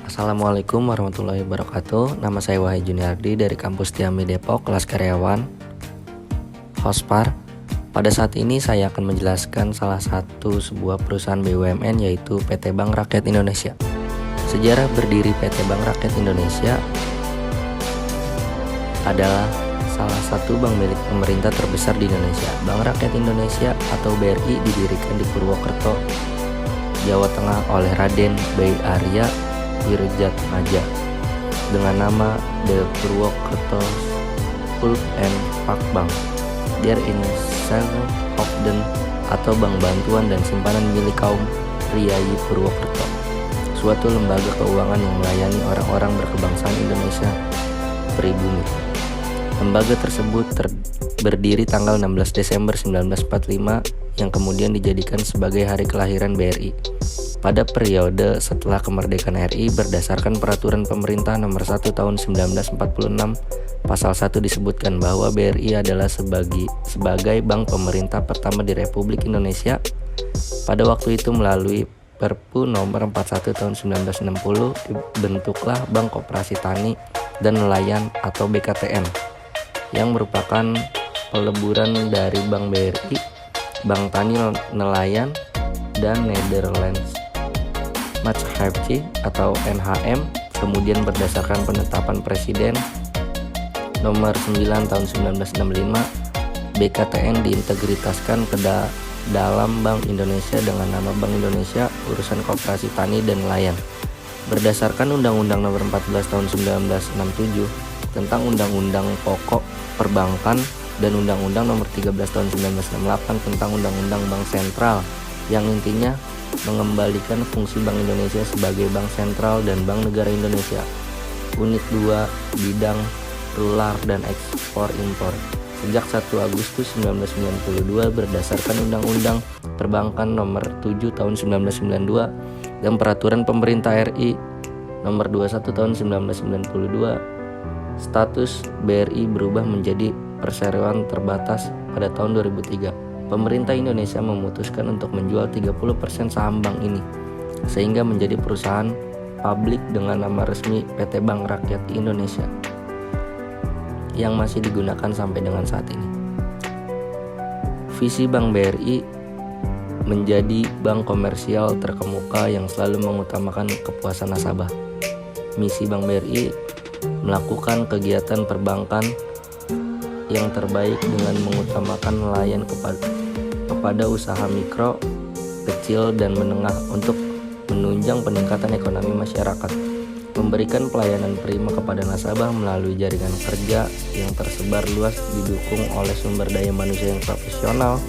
Assalamualaikum warahmatullahi wabarakatuh. Nama saya Wahyu Juniardi dari kampus Tiami Depok, kelas karyawan Hospar. Pada saat ini saya akan menjelaskan salah satu sebuah perusahaan BUMN, yaitu PT Bank Rakyat Indonesia. Sejarah berdiri PT Bank Rakyat Indonesia adalah salah satu bank milik pemerintah terbesar di Indonesia. Bank Rakyat Indonesia atau BRI didirikan di Purwokerto, Jawa Tengah oleh Raden Bey Arya Wirjatmaja dengan nama The Purwokerto Pulp and Park Bank. There in several of them, atau bank bantuan dan simpanan milik kaum priayi Purwokerto, suatu lembaga keuangan yang melayani orang-orang berkebangsaan Indonesia pribumi. Lembaga tersebut berdiri tanggal 16 Desember 1945 yang kemudian dijadikan sebagai hari kelahiran BRI. Pada periode setelah kemerdekaan RI berdasarkan Peraturan Pemerintah Nomor 1 Tahun 1946, Pasal 1 disebutkan bahwa BRI adalah sebagai bank pemerintah pertama di Republik Indonesia. Pada waktu itu melalui Perpu Nomor 41 Tahun 1960 dibentuklah Bank Koperasi Tani dan Nelayan atau BKTN, yang merupakan peleburan dari Bank BRI, Bank Tani Nelayan, dan Netherlands Maatschappij atau NHM. Kemudian berdasarkan penetapan Presiden Nomor 9 Tahun 1965, BKTN diintegritaskan ke dalam Bank Indonesia dengan nama Bank Indonesia Urusan Koperasi Tani dan Nelayan. Berdasarkan Undang-Undang Nomor 14 Tahun 1967 tentang Undang-Undang Pokok Perbankan dan Undang-Undang Nomor 13 Tahun 1968 tentang Undang-Undang Bank Sentral, yang intinya mengembalikan fungsi Bank Indonesia sebagai Bank Sentral dan Bank Negara Indonesia. Unit 2 Bidang Rular dan Ekspor Impor. Sejak 1 Agustus 1992 berdasarkan Undang-Undang Perbankan Nomor 7 Tahun 1992 dan Peraturan Pemerintah RI Nomor 21 Tahun 1992, status BRI berubah menjadi perseroan terbatas pada tahun 2003. Pemerintah Indonesia memutuskan untuk menjual 30% saham bank ini, sehingga menjadi perusahaan publik dengan nama resmi PT Bank Rakyat Indonesia, yang masih digunakan sampai dengan saat ini. Visi Bank BRI menjadi bank komersial terkemuka yang selalu mengutamakan kepuasan nasabah. Misi Bank BRI melakukan kegiatan perbankan yang terbaik dengan mengutamakan nelayan kepada usaha mikro, kecil, dan menengah untuk menunjang peningkatan ekonomi masyarakat, memberikan pelayanan prima kepada nasabah melalui jaringan kerja yang tersebar luas, didukung oleh sumber daya manusia yang profesional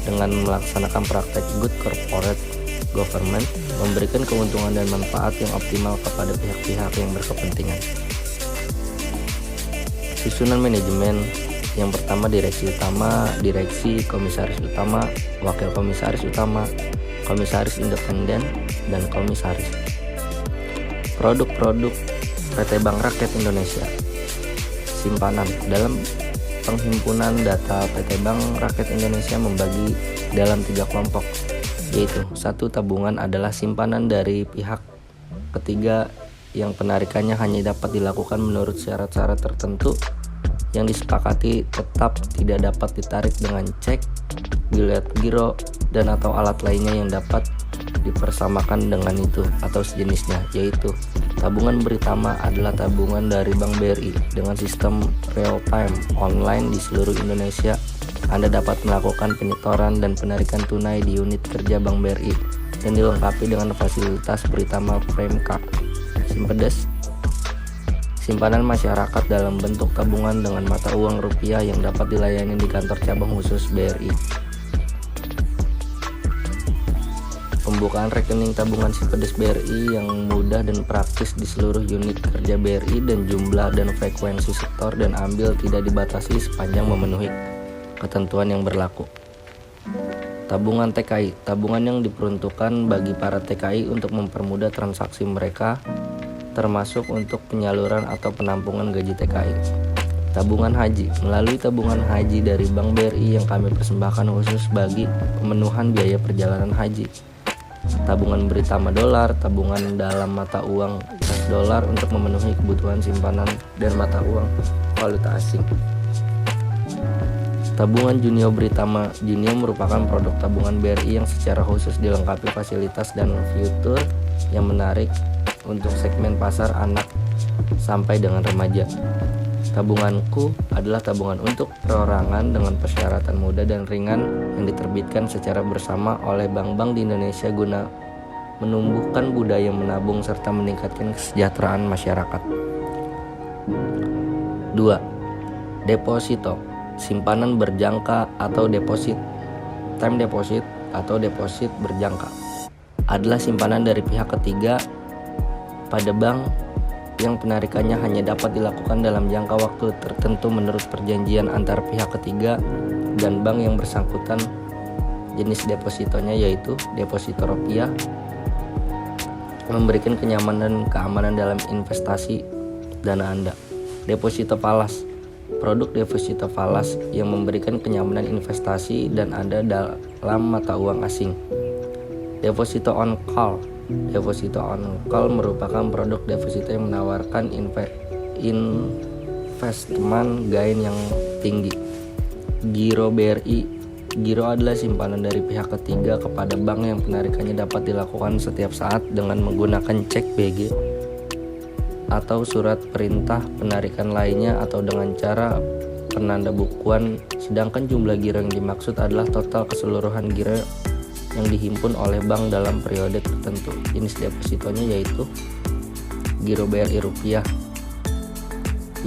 dengan melaksanakan praktek good corporate government, memberikan keuntungan dan manfaat yang optimal kepada pihak-pihak yang berkepentingan. Susunan manajemen: yang pertama direksi utama, direksi, komisaris utama, wakil komisaris utama, komisaris independen, dan komisaris. Produk-produk PT Bank Rakyat Indonesia. Simpanan: dalam penghimpunan data PT Bank Rakyat Indonesia membagi dalam 3 kelompok, yaitu 1. Tabungan adalah simpanan dari pihak ketiga yang penarikannya hanya dapat dilakukan menurut syarat-syarat tertentu yang disepakati, tetap tidak dapat ditarik dengan cek, bilet giro, dan atau alat lainnya yang dapat dipersamakan dengan itu atau sejenisnya, yaitu tabungan beritama adalah tabungan dari Bank BRI dengan sistem real time online di seluruh Indonesia. Anda dapat melakukan penyetoran dan penarikan tunai di unit kerja Bank BRI dan dilengkapi dengan fasilitas beritama frame card. Simpedes: simpanan masyarakat dalam bentuk tabungan dengan mata uang rupiah yang dapat dilayani di kantor cabang khusus BRI. Pembukaan rekening tabungan Simpedes BRI yang mudah dan praktis di seluruh unit kerja BRI, dan jumlah dan frekuensi setor dan ambil tidak dibatasi sepanjang memenuhi ketentuan yang berlaku. Tabungan TKI, tabungan yang diperuntukkan bagi para TKI untuk mempermudah transaksi mereka, termasuk untuk penyaluran atau penampungan gaji TKI. Tabungan haji: melalui tabungan haji dari Bank BRI yang kami persembahkan khusus bagi pemenuhan biaya perjalanan haji. tabungan Britama dolar, tabungan dalam mata uang kas dolar untuk memenuhi kebutuhan simpanan dan mata uang valuta asing. Tabungan Junio Britama Junio merupakan produk tabungan BRI yang secara khusus dilengkapi fasilitas dan fitur yang menarik untuk segmen pasar anak sampai dengan remaja. Tabunganku adalah tabungan untuk perorangan dengan persyaratan mudah dan ringan yang diterbitkan secara bersama oleh bank-bank di Indonesia guna menumbuhkan budaya menabung serta meningkatkan kesejahteraan masyarakat. 2. Deposito, simpanan berjangka atau deposit. Time deposit atau deposit berjangka adalah simpanan dari pihak ketiga pada bank yang penarikannya hanya dapat dilakukan dalam jangka waktu tertentu menurut perjanjian antar pihak ketiga dan bank yang bersangkutan. Jenis depositonya yaitu deposito rupiah, memberikan kenyamanan dan keamanan dalam investasi dana Anda. Deposito falas, produk deposito falas yang memberikan kenyamanan investasi dan Anda dalam mata uang asing. Deposito on call, deposito on call merupakan produk deposito yang menawarkan investment gain yang tinggi. Giro BRI, giro adalah simpanan dari pihak ketiga kepada bank yang penarikannya dapat dilakukan setiap saat dengan menggunakan cek BG atau surat perintah penarikan lainnya atau dengan cara penandabukuan. Sedangkan jumlah giro yang dimaksud adalah total keseluruhan giro yang dihimpun oleh bank dalam periode tertentu. Jenis depositonya yaitu giro BRI rupiah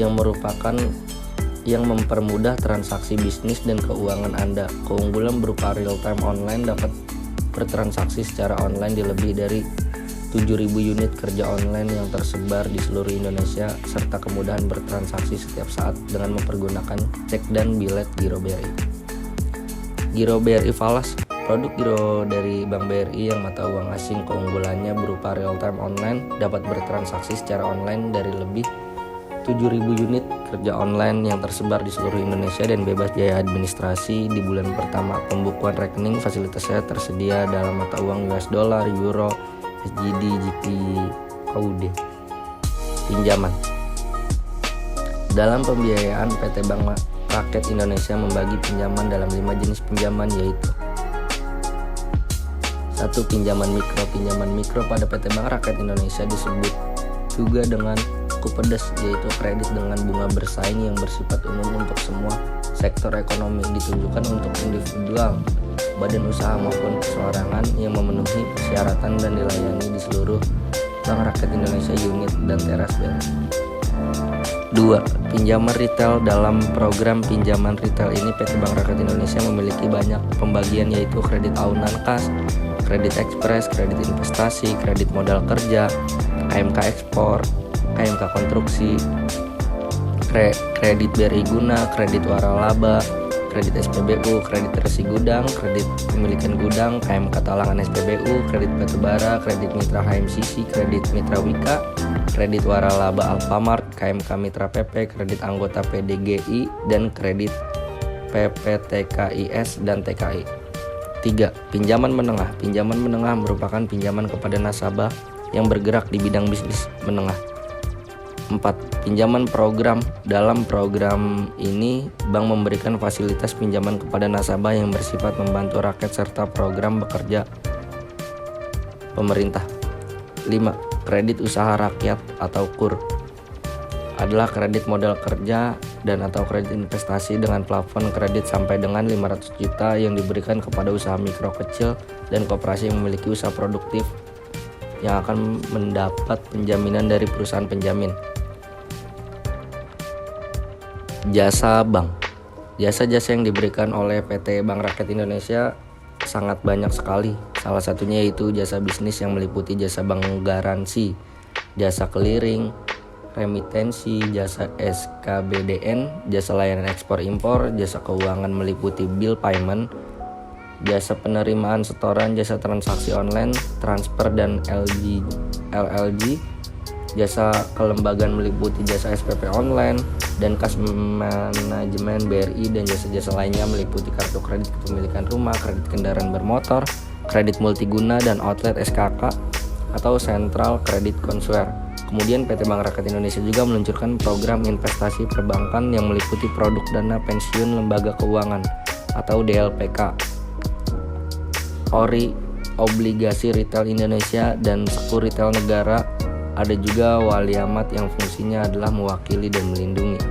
yang mempermudah transaksi bisnis dan keuangan Anda. Keunggulan berupa real time online, dapat bertransaksi secara online di lebih dari 7.000 unit kerja online yang tersebar di seluruh Indonesia, serta kemudahan bertransaksi setiap saat dengan mempergunakan cek dan bilet giro BRI. Giro BRI falas, produk giro dari Bank BRI yang mata uang asing. Keunggulannya berupa real time online, dapat bertransaksi secara online dari lebih 7.000 unit kerja online yang tersebar di seluruh Indonesia dan bebas biaya administrasi. Di bulan pertama pembukuan rekening, fasilitasnya tersedia dalam mata uang US dollar, euro, SGD, GP, KUD. Pinjaman. Dalam pembiayaan, PT Bank Rakyat Indonesia membagi pinjaman dalam 5 jenis pinjaman, yaitu 1. Pinjaman mikro. Pinjaman mikro pada PT Bank Rakyat Indonesia disebut juga dengan Kupedes, yaitu kredit dengan bunga bersaing yang bersifat umum untuk semua sektor ekonomi, ditujukan untuk individual, badan usaha maupun perseorangan yang memenuhi persyaratan dan dilayani di seluruh Bank Rakyat Indonesia unit dan teras BRI. 2. Pinjaman retail. Dalam program pinjaman retail ini PT Bank Rakyat Indonesia memiliki banyak pembagian, yaitu kredit aunan kas, kredit ekspres, kredit investasi, kredit modal kerja, KMK ekspor, KMK konstruksi, kredit BRI guna, kredit waralaba, kredit SPBU, kredit resi gudang, kredit pemilikan gudang, KMK talangan SPBU, kredit batubara, kredit mitra HMCC, kredit mitra Wika, kredit waralaba Alfamart, KMK mitra PP, kredit anggota PDGI, dan kredit PPTKIS dan TKI. 3. Pinjaman menengah. Pinjaman menengah merupakan pinjaman kepada nasabah yang bergerak di bidang bisnis menengah. 4. Pinjaman program. Dalam program ini, bank memberikan fasilitas pinjaman kepada nasabah yang bersifat membantu rakyat serta program bekerja pemerintah. 5. Kredit usaha rakyat atau KUR adalah kredit modal kerja dan atau kredit investasi dengan plafon kredit sampai dengan 500 juta yang diberikan kepada usaha mikro kecil dan koperasi yang memiliki usaha produktif yang akan mendapat penjaminan dari perusahaan penjamin. Jasa bank. Jasa-jasa yang diberikan oleh PT Bank Rakyat Indonesia sangat banyak sekali. Salah satunya yaitu jasa bisnis yang meliputi jasa bank garansi, jasa clearing, remitensi, jasa SKBDN, jasa layanan ekspor impor, jasa keuangan meliputi bill payment, jasa penerimaan setoran, jasa transaksi online, transfer dan LLG, jasa kelembagaan meliputi jasa SPP online dan kas manajemen BRI, dan jasa-jasa lainnya meliputi kartu kredit kepemilikan rumah, kredit kendaraan bermotor, Kredit Multiguna dan Outlet SKK atau Central Credit Consumer. Kemudian PT Bank Rakyat Indonesia juga meluncurkan program investasi perbankan yang meliputi produk dana pensiun lembaga keuangan atau DLPK, ORI, obligasi retail Indonesia, dan sekuritel negara. Ada juga wali amat yang fungsinya adalah mewakili dan melindungi.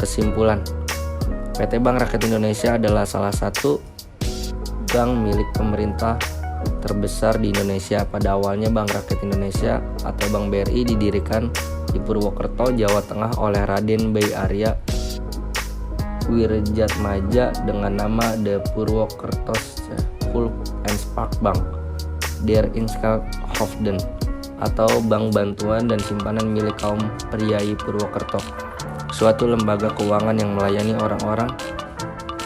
Kesimpulan, PT Bank Rakyat Indonesia adalah salah satu bank milik pemerintah terbesar di Indonesia. Pada awalnya Bank Rakyat Indonesia atau Bank BRI didirikan di Purwokerto, Jawa Tengah oleh Raden Bay Arya Wirjatmaja dengan nama The Purwokerto Hulp and Spark Bank der Inskakhovden atau Bank Bantuan dan Simpanan milik kaum priai Purwokerto, suatu lembaga keuangan yang melayani orang-orang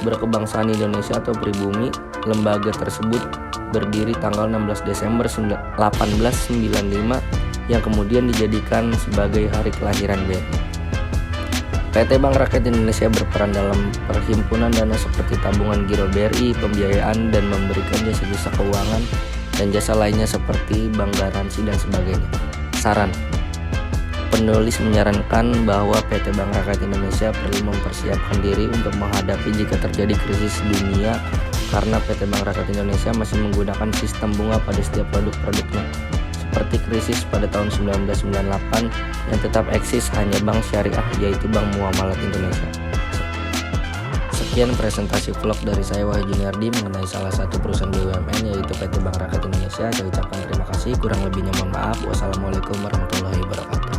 berkebangsaan Indonesia atau pribumi. Lembaga tersebut berdiri tanggal 16 Desember 1895 yang kemudian dijadikan sebagai hari kelahiran BRI. PT Bank Rakyat Indonesia berperan dalam perhimpunan dana seperti tabungan giro BRI, pembiayaan, dan memberikan jasa-jasa keuangan dan jasa lainnya seperti bank garansi dan sebagainya. Saran: penulis menyarankan bahwa PT Bank Rakyat Indonesia perlu mempersiapkan diri untuk menghadapi jika terjadi krisis dunia, karena PT Bank Rakyat Indonesia masih menggunakan sistem bunga pada setiap produk-produknya. Seperti krisis pada tahun 1998 yang tetap eksis hanya bank syariah, yaitu Bank Muamalat Indonesia. Sekian presentasi vlog dari saya, Wahyu Juniardi, mengenai salah satu perusahaan BUMN yaitu PT Bank Rakyat Indonesia. Saya ucapkan terima kasih, kurang lebihnya mohon maaf. Wassalamualaikum warahmatullahi wabarakatuh.